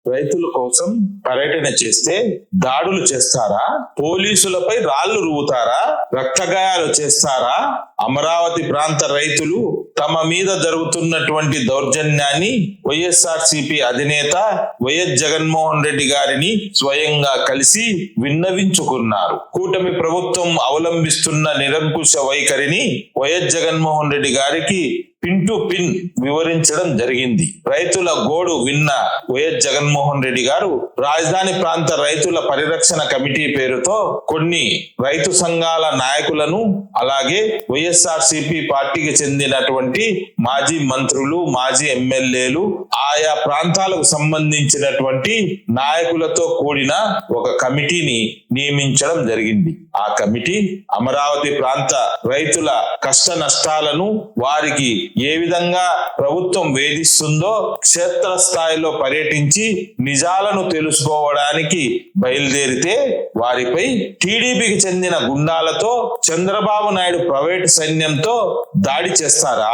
రైతుల కోసం పర్యటన చేస్తే దాడులు చేస్తారా? పోలీసులపై రాళ్లు రువ్వుతారా? రక్తగాయాలు చేస్తారా? అమరావతి ప్రాంత రైతులు తమ మీద జరుగుతున్నటువంటి దౌర్జన్యాన్ని వైఎస్ఆర్సీపీ అధినేత వైఎస్ జగన్మోహన్ రెడ్డి గారిని స్వయంగా కలిసి విన్నవించుకున్నారు. కూటమి ప్రభుత్వం అవలంబిస్తున్న నిరంకుశ వైఖరిని వైఎస్ జగన్మోహన్ రెడ్డి గారికి పిన్ టు పిన్ వివరించడం జరిగింది. రైతుల గోడు విన్న వైఎస్ జగన్మోహన్ రెడ్డి గారు రాజధాని ప్రాంత రైతుల పరిరక్షణ కమిటీ పేరుతో కొన్ని రైతు సంఘాల నాయకులను, అలాగే వైఎస్ఆర్సీపీ పార్టీకి చెందినటువంటి మాజీ మంత్రులు, మాజీ ఎమ్మెల్యేలు, ఆయా ప్రాంతాలకు సంబంధించినటువంటి నాయకులతో కూడిన ఒక కమిటీని నియమించడం జరిగింది. ఆ కమిటీ అమరావతి ప్రాంత రైతుల కష్ట నష్టాలను, వారికి ఏ విధంగా ప్రభుత్వం వేధిస్తుందో క్షేత్రస్థాయిలో పర్యటించి నిజాలను తెలుసుకోవడానికి బయలుదేరితే వారిపై టీడీపీకి చెందిన గుండాలతో, చంద్రబాబు నాయుడు ప్రైవేట్ సైన్యంతో దాడి చేస్తారా?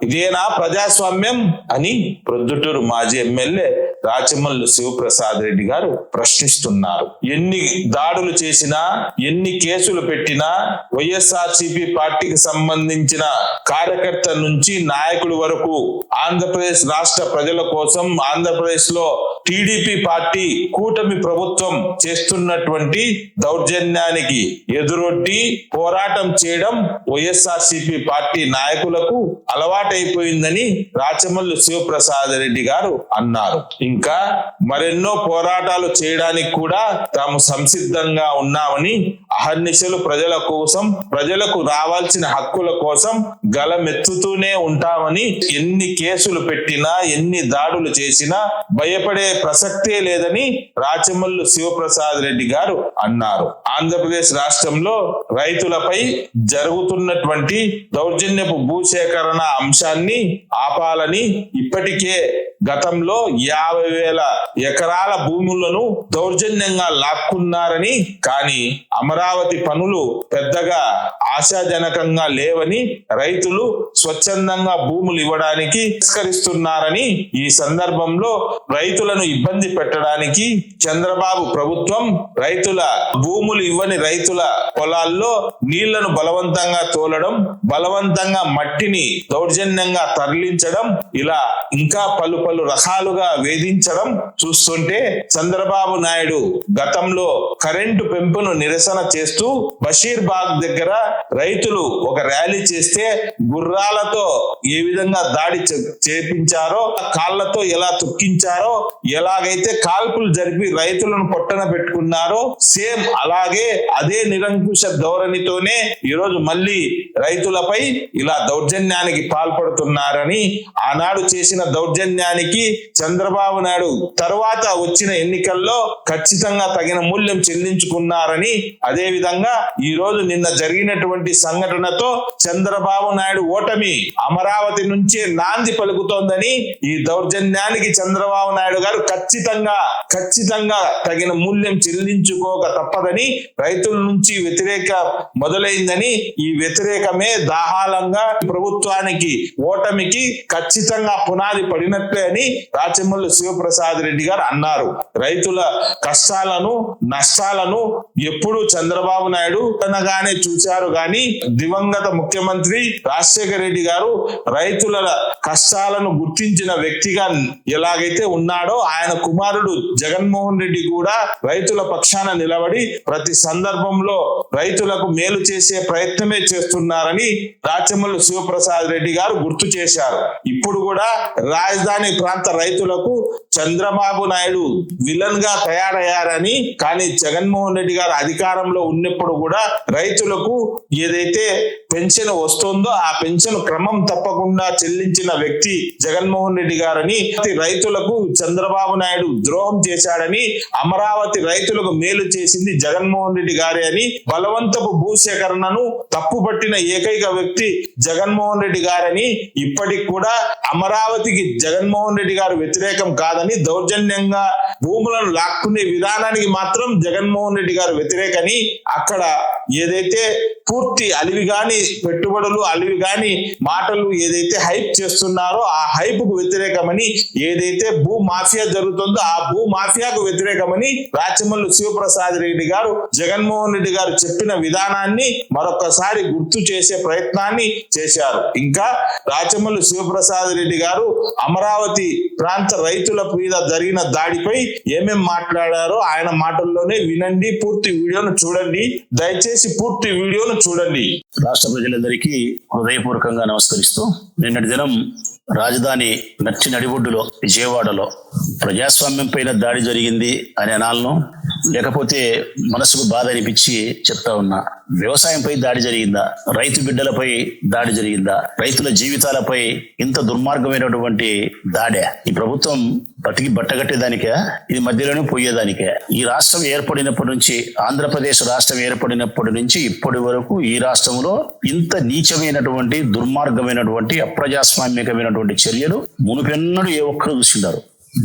ఇదేనా ప్రజాస్వామ్యం అని ప్రొద్దుటూరు మాజీ ఎమ్మెల్యే రాచమల్లు శివప్రసాద్ రెడ్డి గారు ప్రశ్నిస్తున్నారు. ఎన్ని దాడులు చేసినా, ఎన్ని కేసులు పెట్టినా వైఎస్ఆర్సీపీ పార్టీకి సంబంధించిన కార్యకర్త నుంచి నాయకుడి వరకు ఆంధ్రప్రదేశ్ రాష్ట్ర ప్రజల కోసం, ఆంధ్రప్రదేశ్ లో టీడీపీ పార్టీ కూటమి ప్రభుత్వం చేస్తున్నటువంటి దౌర్జన్యానికి ఎదురొడ్డి పోరాటం చేయడం వైఎస్ఆర్సీపీ పార్టీ నాయకులకు అలవాటైపోయిందని రాచమల్లు శివప్రసాద్ రెడ్డి గారు అన్నారు. ఇంకా మరెన్నో పోరాటాలు చేయడానికి కూడా తాము సంసిద్ధంగా ఉన్నామని, అహర్నిశలు ప్రజల కోసం, ప్రజలకు రావాల్సిన హక్కుల కోసం గలమెత్తుతూనే ఉంటామని, ఎన్ని కేసులు పెట్టినా, ఎన్ని దాడులు చేసినా భయపడే ప్రసక్తే లేదని రాచమల్లు శివప్రసాద్ రెడ్డి గారు అన్నారు. ఆంధ్రప్రదేశ్ రాష్ట్రంలో రైతులపై జరుగుతున్నటువంటి దౌర్జన్యపు భూసేకరణ అంశాన్ని ఆపాలని ఇప్పటికే గతంలో 50,000 ఎకరాల భూములను దౌర్జన్యంగా లాక్కున్నారని, కానీ అమరావతి పనులు పెద్దగా ఆశాజనకంగా లేవని, రైతులు స్వచ్ఛందంగా భూములు ఇవ్వడానికి తిరస్కరిస్తున్నారని, ఈ సందర్భంలో రైతులను ఇబ్బంది పెట్టడానికి చంద్రబాబు ప్రభుత్వం రైతుల భూములు ఇవ్వని రైతుల పొలాల్లో నీళ్లను బలవంతంగా తోలడం, బలవంతంగా మట్టిని దౌర్జన్యంగా తరలించడం, ఇలా ఇంకా పలు రకాలుగా వేధించడం చూస్తుంటే చంద్రబాబు నాయుడు గతంలో కరెంటు పెంపును నిరసన చేస్తూ బషీర్బాగ్ దగ్గర రైతులు ఒక ర్యాలీ చేస్తే గుర్రాలతో ఏ విధంగా దాడి చేపించారో, కాళ్లతో ఎలా తొక్కించారో, ఎలాగైతే కాల్పులు జరిపి రైతులను పొట్టన పెట్టుకున్నారో, సేమ్ అలాగే అదే నిరంకుశ ధోరణితోనే ఈరోజు మళ్ళీ రైతులపై ఇలా దౌర్జన్యానికి పాల్పడుతున్నారని, ఆనాడు చేసిన దౌర్జన్యానికి చంద్రబాబు నాయుడు తర్వాత వచ్చిన ఎన్నికల్లో ఖచ్చితంగా తగిన మూల్యం చెల్లించుకున్నారని, అదే విధంగా ఈ రోజు నిన్న జరిగినటువంటి సంఘటనతో చంద్రబాబు నాయుడు ఓటమి అమరావతి నుంచే నాంది పలుకుతోందని, ఈ దౌర్జన్యానికి చంద్రబాబు నాయుడు గారు ఖచ్చితంగా తగిన మూల్యం చెల్లించుకోక తప్పదని, రైతుల నుంచి వ్యతిరేక మొదలైందని, ఈ వ్యతిరేకమే దాహాలంగా ప్రభుత్వానికి ఓటమికి ఖచ్చితంగా పునాది పడినట్లే అని రాచమల్లు శివప్రసాద్ రెడ్డి గారు అన్నారు. రైతుల కష్టాలను, నష్టాలను ఎప్పుడు చంద్రబాబు నాయుడు అనగానే చూశారు గాని, దివంగత ముఖ్యమంత్రి రాజశేఖర రెడ్డి గారు రైతుల కష్టాలను గుర్తించిన వ్యక్తిగా ఎలాగైతే ఉన్నాడో, ఆయన కుమారుడు జగన్మోహన్ రెడ్డి కూడా రైతుల పక్షాన నిలబడి ప్రతి సందర్భంలో రైతులకు మేలు చేసే ప్రయత్నమే చేస్తున్నారని రాచమల్లు శివప్రసాద్ రెడ్డి గారు గుర్తు చేశారు. ఇప్పుడు కూడా రాజధాని ప్రాంత రైతులకు చంద్రబాబు నాయుడు విలన్ గా తయారయ్యారని, కానీ జగన్మోహన్ రెడ్డి గారు అధికారంలో ఉన్నప్పుడు కూడా రైతులకు ఏదైతే పెన్షన్ వస్తుందో ఆ పెన్షన్ క్రమం తప్పకుండా చెల్లించిన వ్యక్తి జగన్మోహన్ రెడ్డి గారని, రైతులకు చంద్రబాబు నాయుడు ద్రోహం చేశాడని, అమరావతి రైతులకు మేలు చేసింది జగన్మోహన్ రెడ్డి గారే అని, బలవంతపు భూసేకరణను తప్పుపట్టిన ఏకైక వ్యక్తి జగన్మోహన్ రెడ్డి గారని, ఇప్పటికి కూడా అమరావతికి జగన్మోహన్ రెడ్డి గారు వ్యతిరేకం కాదని, దౌర్జన్యంగా భూములను లాక్కునే విధానానికి మాత్రం జగన్మోహన్ రెడ్డి గారు వ్యతిరేకని, అక్కడ ఏదైతే పూర్తి అలివి గాని పెట్టుబడులు, అలివి గాని మాటలు ఏదైతే హైప్ చేస్తున్నారో ఆ హైప్ కు వ్యతిరేకమని, ఏదైతే భూ మాఫియా జరుగుతుందో ఆ భూ మాఫియాకు వ్యతిరేకమని రాచమల్లు శివప్రసాద్ రెడ్డి గారు జగన్మోహన్ రెడ్డి గారు చెప్పిన విధానాన్ని మరొకసారి గుర్తు చేసే ప్రయత్నాన్ని చేశారు. ఇంకా రాచమల్లు శివప్రసాద్ రెడ్డి గారు అమరావతి ప్రాంత రైతుల మీద జరిగిన దాడిపై ఏమేం మాట్లాడారో ఆయన మాటల్లోనే వినండి. పూర్తి వీడియోను చూడండి, దయచేసి పూర్తి వీడియోను చూడండి. రాష్ట్ర ప్రజలందరికీ హృదయపూర్వకంగా నమస్కరిస్తూ, నిన్నటి దినం రాజధాని నచ్చి నడిబొడ్డులో విజయవాడలో ప్రజాస్వామ్యం పైన దాడి జరిగింది అని అనాలను, లేకపోతే మనసుకు బాధ అనిపించి చెప్తా ఉన్నా. వ్యవసాయంపై దాడి జరిగిందా? రైతు బిడ్డలపై దాడి జరిగిందా? రైతుల జీవితాలపై ఇంత దుర్మార్గమైనటువంటి దాడే ఈ ప్రభుత్వం బతికి బట్టగట్టేదానికే? ఇది మధ్యలోనే పోయేదానికే? ఈ రాష్ట్రం ఏర్పడినప్పటి నుంచి, ఆంధ్రప్రదేశ్ రాష్ట్రం ఏర్పడినప్పటి నుంచి ఇప్పటి వరకు ఈ రాష్ట్రంలో ఇంత నీచమైనటువంటి, దుర్మార్గమైనటువంటి, అప్రజాస్వామికమైనటువంటి చర్యలు మునుపెన్నడూ ఏ ఒక్కరు చూసిండారు.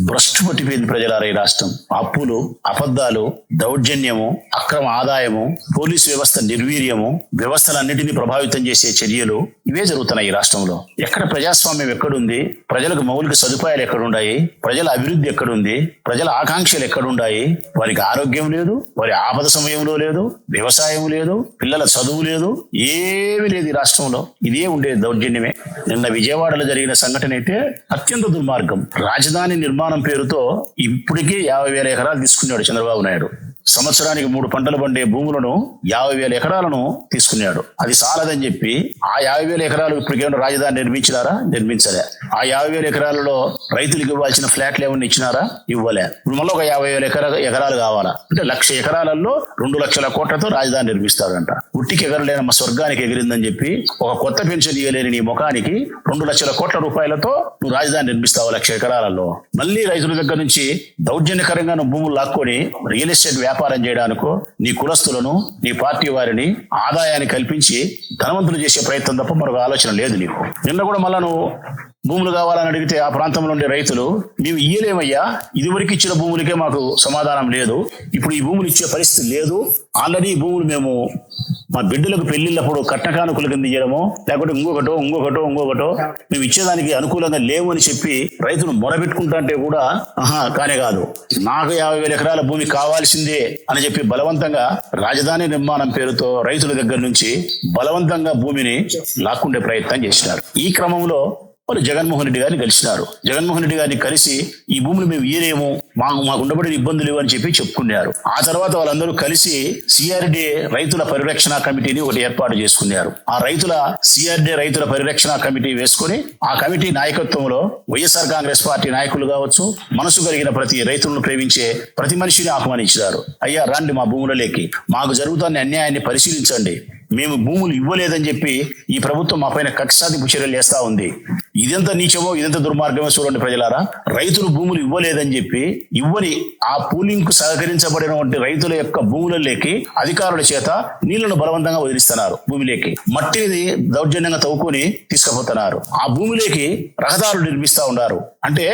భ్రష్టు పట్టిపోయింది ప్రజలారా ఈ రాష్ట్రం. అప్పులు, అబద్ధాలు, దౌర్జన్యము, అక్రమ ఆదాయము, పోలీసు వ్యవస్థ నిర్వీర్యము, వ్యవస్థలన్నిటినీ ప్రభావితం చేసే చర్యలు ఇవే జరుగుతున్నాయి ఈ రాష్ట్రంలో. ఎక్కడ ప్రజాస్వామ్యం ఎక్కడుంది? ప్రజలకు మౌలిక సదుపాయాలు ఎక్కడున్నాయి? ప్రజల అభివృద్ధి ఎక్కడుంది? ప్రజల ఆకాంక్షలు ఎక్కడున్నాయి? వారికి ఆరోగ్యం లేదు, వారి ఆపద సమయంలో లేదు, వ్యవసాయం లేదు, పిల్లల చదువు లేదు, ఏమీ లేదు ఈ రాష్ట్రంలో. ఇదే ఉండేది దౌర్జన్యమే. నిన్న విజయవాడలో జరిగిన సంఘటన అయితే అత్యంత దుర్మార్గం. రాజధాని నిర్మాణం పేరుతో ఇప్పటికే 50,000 ఎకరాలు తీసుకున్నాడు చంద్రబాబు నాయుడు. సంవత్సరానికి 3 పంటలు పండే భూములను 50,000 ఎకరాలను తీసుకున్నాడు. అది చాలదని చెప్పి ఆ 50,000 ఎకరాలు ఇప్పటికేమైనా రాజధాని నిర్మించినారా? నిర్మించలే. ఆ 50,000 ఎకరాలలో రైతులకు ఇవ్వాల్సిన ఫ్లాట్లు ఏమన్నా ఇచ్చినారా? ఇవ్వలే. ఇప్పుడు మళ్ళీ ఒక 50,000 ఎకరాలు కావాలా అంటే 1,00,000 ఎకరాలలో 2 లక్షల కోట్లతో రాజధాని నిర్మిస్తాడంట. ఉట్టికి ఎగరలేనమ్మ స్వర్గానికి ఎగిరిందని చెప్పి ఒక కొత్త పెన్షన్ ఇవ్వలేని నీ ముఖానికి 2 లక్షల కోట్ల రూపాయలతో నువ్వు రాజధాని నిర్మిస్తావు 1,00,000 ఎకరాలలో. మళ్ళీ రైతుల దగ్గర నుంచి దౌర్జన్యకరంగా నువ్వు భూములు లాక్కొని రియల్ ఎస్టేట్ వ్యాపారం చేయడానికో, నీ కులస్తులను, నీ పార్టీ వారిని ఆదాయాన్ని కల్పించి ధనవంతులు చేసే ప్రయత్నం తప్ప మరొక ఆలోచన లేదు నీకు. నిన్న కూడా మళ్ళా నువ్వు భూములు కావాలని అడిగితే ఆ ప్రాంతంలో ఉండే రైతులు, మేము ఇయ్యలేమయ్యా, ఇదివరకు ఇచ్చిన భూములకే మాకు సమాధానం లేదు, ఇప్పుడు ఈ భూములు ఇచ్చే పరిస్థితి లేదు, ఆల్రెడీ ఈ భూములు మేము మా బిడ్డలకు పెళ్లిళ్ళప్పుడు కట్నకానుకల కింద ఇయ్యడమో లేకపోతే ఇంకొకటో మేము ఇచ్చేదానికి అనుకూలంగా లేవు అని చెప్పి రైతులు మొరబెట్టుకుంటా కూడా కానే కాదు, నాకు 50,000 ఎకరాల భూమి కావాల్సిందే అని చెప్పి బలవంతంగా రాజధాని నిర్మాణం పేరుతో రైతుల దగ్గర నుంచి బలవంతంగా భూమిని లాక్కుండే ప్రయత్నం చేసినారు. ఈ క్రమంలో వాళ్ళు జగన్మోహన్ రెడ్డి గారిని కలిసినారు. జగన్మోహన్ రెడ్డి గారిని కలిసి ఈ భూములు మేము ఇయ్యలేము, మాకు ఉండబడిన ఇబ్బందులు అని చెప్పి చెప్పుకున్నారు. ఆ తర్వాత వాళ్ళందరూ కలిసి సిఆర్డీ రైతుల పరిరక్షణ కమిటీని ఒకటి ఏర్పాటు చేసుకున్నారు. ఆ సిఆర్డీ రైతుల పరిరక్షణ కమిటీ వేసుకొని ఆ కమిటీ నాయకత్వంలో వైఎస్ఆర్ కాంగ్రెస్ పార్టీ నాయకులు కావచ్చు, మనసు కలిగిన ప్రతి రైతులను ప్రేమించే ప్రతి మనిషిని ఆహ్వానించారు. అయ్యా రండి, మా భూములలోకి, మాకు జరుగుతున్న అన్యాయాన్ని పరిశీలించండి. మేము భూములు ఇవ్వలేదని చెప్పి ఈ ప్రభుత్వం మా పైన కక్ష సాధింపు చర్యలు చేస్తా ఉంది. ఇదెంత నీచమో, ఇదెంత దుర్మార్గమో చూడండి ప్రజలారా. రైతులు భూములు ఇవ్వలేదని చెప్పి ఇవ్వని ఆ పూలింగ్ కు సహకరించబడినటువంటి రైతుల యొక్క భూములలోకి అధికారుల చేత నీళ్లను బలవంతంగా వదిలిస్తున్నారు. భూమిలోకి మట్టిని దౌర్జన్యంగా తవ్వుకొని తీసుకుపోతున్నారు. ఆ భూమిలోకి రహదారులు నిర్మిస్తా ఉన్నారు. అంటే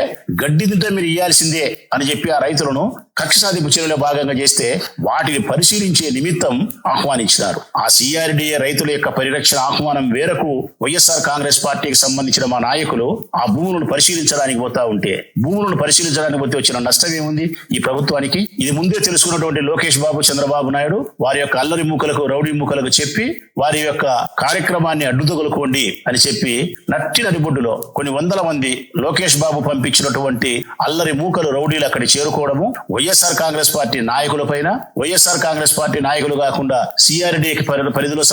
గడ్డి తింటే మీరు ఇయ్యాల్సిందే అని చెప్పి ఆ రైతులను కక్ష సాధింపు చర్యలో భాగంగా చేస్తే వాటిని పరిశీలించే నిమిత్తం ఆహ్వానించినారు. ఆ సిఆర్డీఏ రైతుల యొక్క పరిరక్షణ ఆహ్వానం మేరకు వైఎస్ఆర్ కాంగ్రెస్ పార్టీకి సంబంధించిన మా నాయకులు ఆ భూములను పరిశీలించడానికి పోతా ఉంటే, భూములను పరిశీలించడానికి పోతే వచ్చిన నష్టం ఏముంది ఈ ప్రభుత్వానికి? ఇది ముందే తెలుసుకున్నటువంటి లోకేష్ బాబు, చంద్రబాబు నాయుడు వారి యొక్క అల్లరి మూకలకు, రౌడీ మూకలకు చెప్పి వారి యొక్క కార్యక్రమాన్ని అడ్డుతగులుకోండి అని చెప్పి నట్టి నడిబొడ్డులో కొన్ని వందల మంది లోకేష్ బాబు పంపించినటువంటి అల్లరి మూకలు, రౌడీలు అక్కడి చేరుకోవడము, వైఎస్ఆర్ కాంగ్రెస్ పార్టీ నాయకుల పైన, వైఎస్ఆర్ కాంగ్రెస్ పార్టీ నాయకులు కాకుండా సిఆర్డీకి పరిధిలో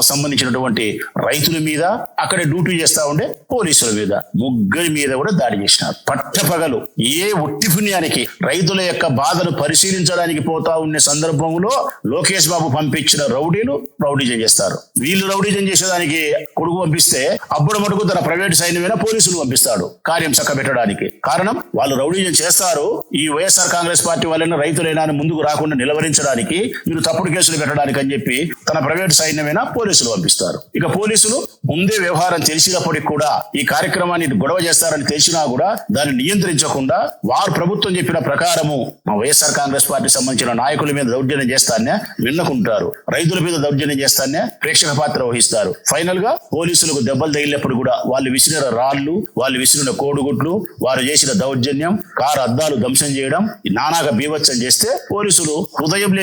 సంబంధించినటువంటి రైతుల మీద, అక్కడ డ్యూటీ చేస్తా ఉండే పోలీసుల మీద, ముగ్గురి మీద కూడా దాడి చేసినారు. పట్టపగలు ఏ ఒట్టి పుణ్యానికి రైతుల యొక్క బాధను పరిశీలించడానికి పోతా ఉండే సందర్భంలో లోకేష్ బాబు పంపించిన రౌడీలు రౌడీజం చేస్తారు. వీళ్ళు రౌడీజం చేసేదానికి కొడుకు పంపిస్తే అప్పుడు మటుకు తన ప్రైవేట్ సైన్యమైనా పోలీసులు పంపిస్తాడు కార్యం చక్కబెట్ట పెట్టడానికి. కారణం వాళ్ళు రౌడీజం చేస్తారు, ఈ వైఎస్ఆర్ కాంగ్రెస్ పార్టీ వాళ్ళైనా రైతులైనా అని ముందుకు రాకుండా నిలవరించడానికి, మీరు తప్పుడు కేసులు పెట్టడానికి అని చెప్పి తన ప్రైవేట్ సైన్యమైనా పోలీసులు పంపిస్తారు. ఇక పోలీసులు ముందే వ్యవహారం తెలిసినప్పటికి కూడా ఈ కార్యక్రమాన్ని గొడవ చేస్తారని తెలిసినా కూడా దాన్ని నియంత్రించకుండా వారు ప్రభుత్వం చెప్పిన ప్రకారము మా వైఎస్ఆర్ కాంగ్రెస్ పార్టీ సంబంధించిన నాయకుల మీద దౌర్జన్యం చేస్తానే విన్నకుంటారు, రైతుల మీద దౌర్జన్యం చేస్తానే ప్రేక్షక పాత్ర వహిస్తారు. ఫైనల్ గా పోలీసులకు దెబ్బలు తగిలినప్పుడు కూడా వాళ్ళు విసిరిన రాళ్లు, వాళ్ళు విసిరిన కోడిగుడ్లు, వారు చేసిన దౌర్జన్యం, కారు అద్దాలు ధ్వంసం చేయడం, నానాగా బీభత్సం చేస్తే పోలీసులు హృదయం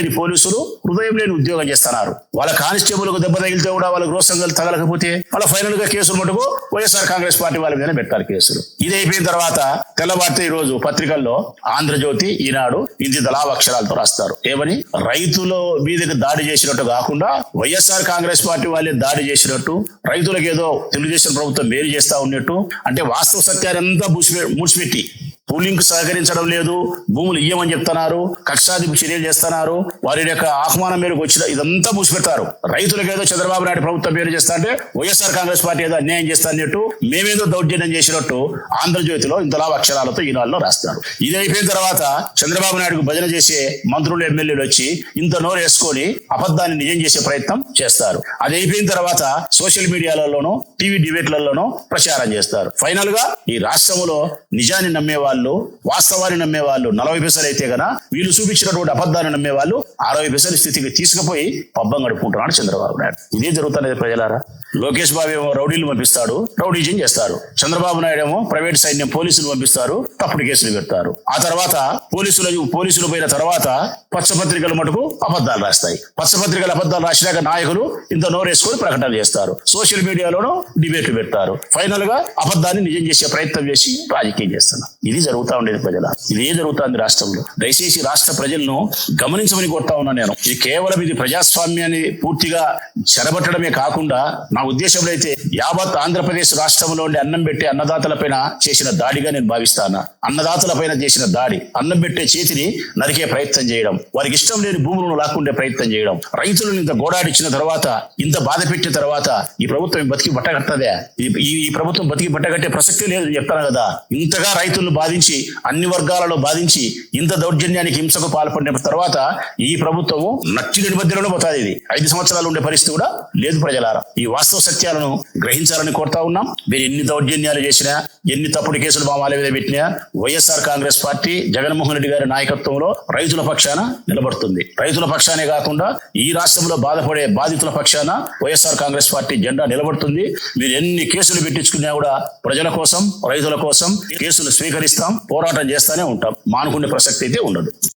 లేని ఉద్యోగం చేస్తున్నారు. వాళ్ళ కానిస్టేబుల్ కు దెబ్బ తగిలితే కూడా వాళ్ళకి రోసంగాలు తగలకపోతే వాళ్ళ ఫైనల్ గా కేసులు మటుకు వైఎస్ఆర్ కాంగ్రెస్ పార్టీ వాళ్ళ మీద పెట్టారు కేసులు. ఇది అయిపోయిన తర్వాత తెల్లవారితే ఈ రోజు పత్రికల్లో ఆంధ్రజ్యోతి, ఈనాడు ఇంటి దళావ అక్షరాలతో రాస్తారు. ఏమని? రైతుల మీదకి దాడి చేసినట్టు కాకుండా వైఎస్ఆర్ కాంగ్రెస్ పార్టీ వాళ్ళే దాడి చేసినట్టు, రైతులకు ఏదో తెలుగుదేశం ప్రభుత్వం మేలు చేస్తా ఉన్నట్టు, అంటే వాస్తవ సత్యాన్ని అంతా మూసిపెట్టి పూలింగ్ సహకరించడం లేదు, భూములు ఇయ్యమని చెప్తున్నారు, కక్షాధిప చర్యలు చేస్తున్నారు, వారి యొక్క ఆహ్వానం మేరకు వచ్చిన ఇదంతా మూసిపెడతారు. రైతులకు ఏదో చంద్రబాబు నాయుడు ప్రభుత్వం పేరు చేస్తా అంటే వైఎస్ఆర్ కాంగ్రెస్ పార్టీ ఏదో అన్యాయం చేస్తా అన్నట్టు, మేమేదో దౌర్జన్యం చేసినట్టు ఆంధ్రజ్యోతిలో ఇంతలా అక్షరాలతో ఈనాడులో రాస్తారు. ఇది అయిపోయిన తర్వాత చంద్రబాబు నాయుడుకు భజన చేసే మంత్రులు, ఎమ్మెల్యేలు వచ్చి ఇంత నోరు వేసుకొని అబద్ధాన్ని నిజం చేసే ప్రయత్నం చేస్తారు. అది అయిపోయిన తర్వాత సోషల్ మీడియాలలోనూ, టీవీ డిబేట్లలోనూ ప్రచారం చేస్తారు. ఫైనల్ గా ఈ రాష్ట్రంలో నిజాన్ని నమ్మేవాళ్ళు, వాస్తవాన్ని నమ్మేవాళ్ళు 40 పైసలు అయితే గన వీళ్ళు చూపించినటువంటి అబద్ధాన్ని నమ్మేవాళ్ళు 60 పైసల స్థితికి తీసుకుపోయి పబ్బం గడుపుకుంటున్నాడు చంద్రబాబు నాయుడు. ఇదే జరుగుతున్నది ప్రజలారా. లోకేష్ బాబు ఏమో రౌడీలు పంపిస్తాడు, రౌడీజం చేస్తారు. చంద్రబాబు నాయుడు ఏమో ప్రైవేట్ సైన్యం పోలీసులు పంపిస్తారు, తప్పుడు కేసులు పెడతారు. ఆ తర్వాత పోలీసులు పోయిన తర్వాత పచ్చపత్రికలు మటుకు అబద్ధాలు రాస్తాయి. పచ్చపత్రికలు అబద్ధాలు రాసినాక నాయకులు ఇంత నోరేసుకొని ప్రకటనలు చేస్తారు, సోషల్ మీడియాలోనూ డిబేట్లు పెడతారు. ఫైనల్ గా అబద్ధాన్ని నిజం చేసే ప్రయత్నం చేసి రాజకీయం చేస్తున్నారు. ఇది జరుగుతూ ఉండేది ప్రజల. ఇదే జరుగుతుంది రాష్ట్రంలో. దయచేసి రాష్ట్ర ప్రజలను గమనించమని కోరుతా ఉన్నా నేను. ఇది కేవలం ఇది ప్రజాస్వామ్యాన్ని పూర్తిగా చెరబట్టడమే కాకుండా, నా ఉద్దేశంలో అయితే యావత్ ఆంధ్రప్రదేశ్ రాష్ట్రంలో ఉండే అన్నం పెట్టే అన్నదాతల పైన చేసిన దాడిగా నేను భావిస్తాను. అన్నదాతల పైన చేసిన దాడి, అన్నం పెట్టే చేతిని నరికే ప్రయత్నం చేయడం, వారికి ఇష్టం లేని భూములను లాక్కుండే ప్రయత్నం చేయడం, రైతులను ఇంత గోడాడిచ్చిన తర్వాత, ఇంత బాధ పెట్టిన తర్వాత ఈ ప్రభుత్వం బతికి బట్టగట్టదే? ఈ ప్రభుత్వం బతికి బట్టగట్టే ప్రసక్తి లేదు చెప్తాను కదా. ఇంతగా రైతులను బాధించి, అన్ని వర్గాలలో బాధించి, ఇంత దౌర్జన్యానికి, హింసకు పాల్పడిన తర్వాత ఈ ప్రభుత్వము నచ్చిని మధ్యలోనే పోతుంది. ఇది 5 సంవత్సరాలు ఉండే పరిస్థితి కూడా లేదు ప్రజలారా. ఈ వాస్తవ సత్యాలను గ్రహించాలని కోరుతా ఉన్నాం. మీరు ఎన్ని దౌర్జన్యాలు చేసినా, ఎన్ని తప్పుడు కేసులు మా వాళ్ళ మీద పెట్టినా, వైఎస్ఆర్ కాంగ్రెస్ పార్టీ జగన్మోహన్ రెడ్డి గారి నాయకత్వంలో రైతుల పక్షాన నిలబడుతుంది. రైతుల పక్షానే కాకుండా ఈ రాష్ట్రంలో బాధపడే బాధితుల పక్షాన వైఎస్ఆర్ కాంగ్రెస్ పార్టీ జెండా నిలబడుతుంది. మీరు ఎన్ని కేసులు పెట్టించుకున్నా కూడా ప్రజల కోసం, రైతుల కోసం కేసులు స్వీకరిస్తాం, పోరాటం చేస్తానే ఉంటాం. మానుకునే ప్రసక్తి అయితే ఉండదు.